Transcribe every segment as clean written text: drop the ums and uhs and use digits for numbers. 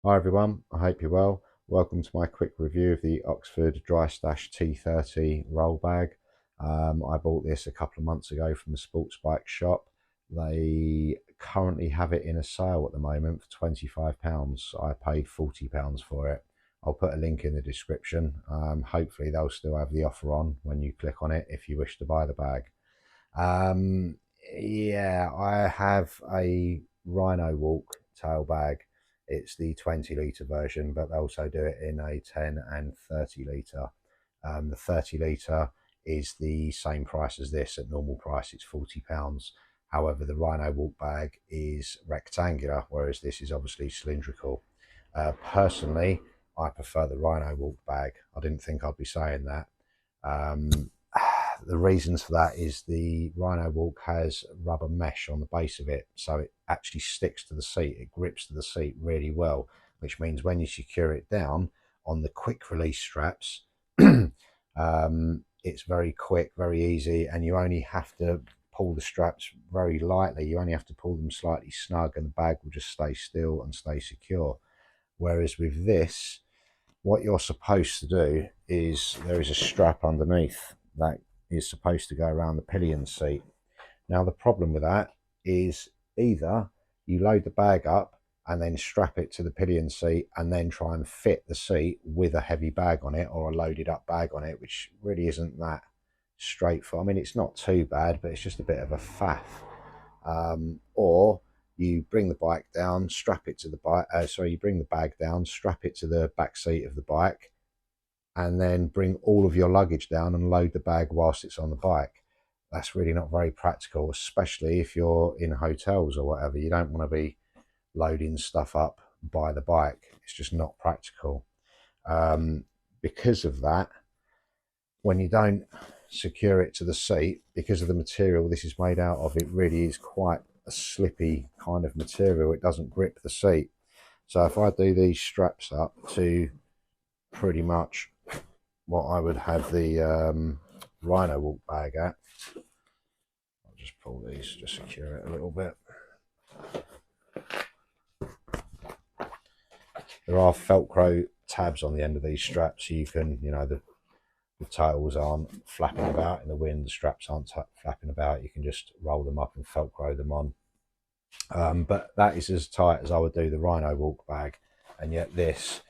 Hi everyone, I hope you're well. Welcome to my quick review of the Oxford Drystash T30 roll bag. I bought this a couple of months ago from the sports bike shop. They currently have it in a sale at the moment for £25. I paid £40 for it. I'll put a link in the description. Hopefully they'll still have the offer on when you click on it if you wish to buy the bag. Um, yeah, I have a Rhino Walk tail bag. It's the 20 litre version, but they also do it in a 10 and 30 litre. The 30 litre is the same price as this at normal price, it's £40. However, the Rhino Walk bag is rectangular, whereas this is obviously cylindrical. Personally, I prefer the Rhino Walk bag. I didn't think I'd be saying that. Um, the reasons for that is the Rhino Walk has rubber mesh on the base of it, so it actually sticks to the seat. It grips to the seat really well, which means when you secure it down on the quick release straps, it's very quick, very easy, and you only have to pull the straps very lightly. You only have to pull them slightly snug, and the bag will just stay still and stay secure. Whereas with this, what you're supposed to do is there is a strap underneath that is supposed to go around the pillion seat. Now the problem with that is either you load the bag up and then strap it to the pillion seat and then try and fit the seat with a heavy bag on it or a loaded up bag on it, which really isn't that straightforward. I mean, it's not too bad, but it's just a bit of a faff. Or you bring the bike down, strap it to the bike. You bring the bag down, strap it to the back seat of the bike, and then bring all of your luggage down and load the bag whilst it's on the bike. That's really not very practical, especially if you're in hotels or whatever. You don't want to be loading stuff up by the bike. It's just not practical. Because of that, when you don't secure it to the seat, because of the material this is made out of, it really is quite a slippy kind of material. It doesn't grip the seat. So if I do these straps up to pretty much what I would have the Rhino Walk bag at, I'll just pull these to secure it a little bit. There are Velcro tabs on the end of these straps, so you can, the tails aren't flapping about in the wind, the straps aren't flapping about. You can just roll them up and Velcro them on. But that is as tight as I would do the Rhino Walk bag, and yet this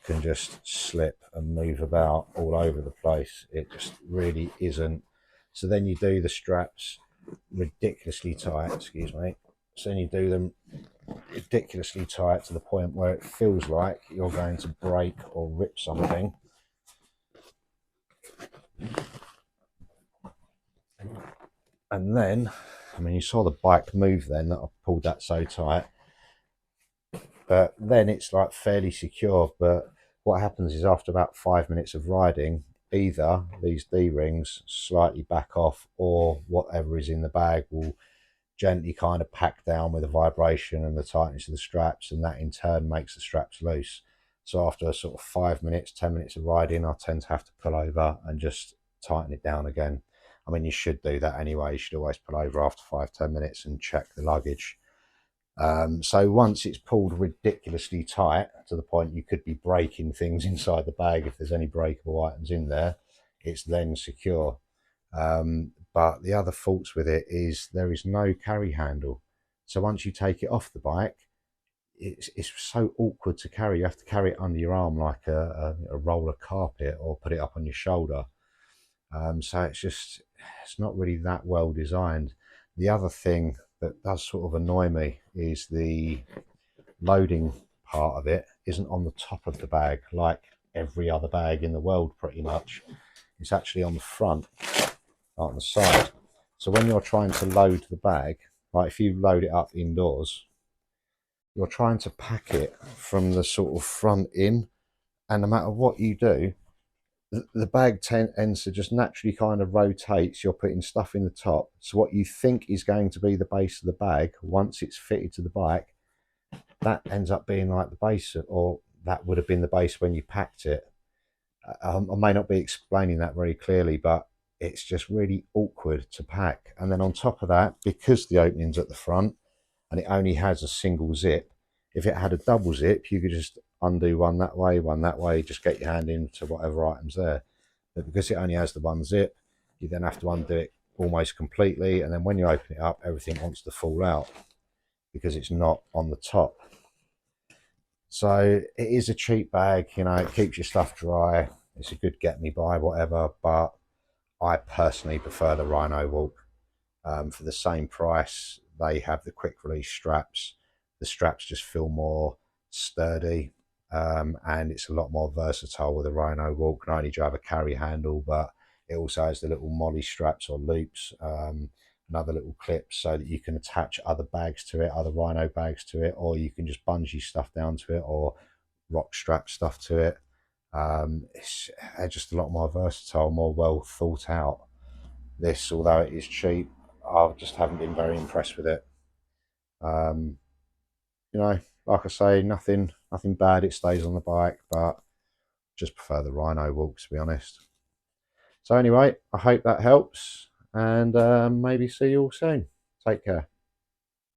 can just slip and move about all over the place. It just really isn't. So then you do the straps ridiculously tight, excuse me. So then you do them ridiculously tight to the point where it feels like you're going to break or rip something. And then, I mean, you saw the bike move then, that I pulled that so tight. But then it's like fairly secure. But what happens is after about 5 minutes of riding, either these D-rings slightly back off or whatever is in the bag will gently kind of pack down with the vibration and the tightness of the straps, and that in turn makes the straps loose. So after sort of 5 minutes, 10 minutes of riding, I tend to have to pull over and just tighten it down again. I mean, you should do that anyway. You should always pull over after 5-10 minutes and check the luggage. So once it's pulled ridiculously tight to the point you could be breaking things inside the bag if there's any breakable items in there, it's then secure. But the other faults with it is there is no carry handle. So once you take it off the bike, it's so awkward to carry. You have to carry it under your arm like a roller carpet or put it up on your shoulder. So it's not really that well designed. The other thing that does sort of annoy me is the loading part of it isn't on the top of the bag like every other bag in the world pretty much. It's actually on the front, on the side. So when you're trying to load the bag, like if you load it up indoors, you're trying to pack it from the sort of front in, and no matter what you do, the bag tends to just naturally kind of rotates. You're putting stuff in the top, so what you think is going to be the base of the bag, once it's fitted to the bike, that ends up being like the base, or that would have been the base when you packed it. I may not be explaining that very clearly, but it's just really awkward to pack. And then on top of that, because the opening's at the front and it only has a single zip, If it had a double zip, you could just undo one that way, just get your hand into whatever item's there. But because it only has the one zip, you then have to undo it almost completely, and then when you open it up, everything wants to fall out because it's not on the top. So it is a cheap bag, you know, it keeps your stuff dry. It's a good get me by, whatever, but I personally prefer the Rhino Walk. For the same price, they have the quick release straps. The straps just feel more sturdy, and it's a lot more versatile with a Rhino Walk. Not only do you have a carry handle, but it also has the little molly straps or loops, and other little clips so that you can attach other bags to it, other Rhino bags to it, or you can just bungee stuff down to it or rock strap stuff to it. It's just a lot more versatile, more well thought out. This, although it is cheap, I just haven't been very impressed with it. Um, you know, like I say, nothing bad. It stays on the bike, but just prefer the Rhino Walk, to be honest. So anyway, I hope that helps, and maybe see you all soon. Take care.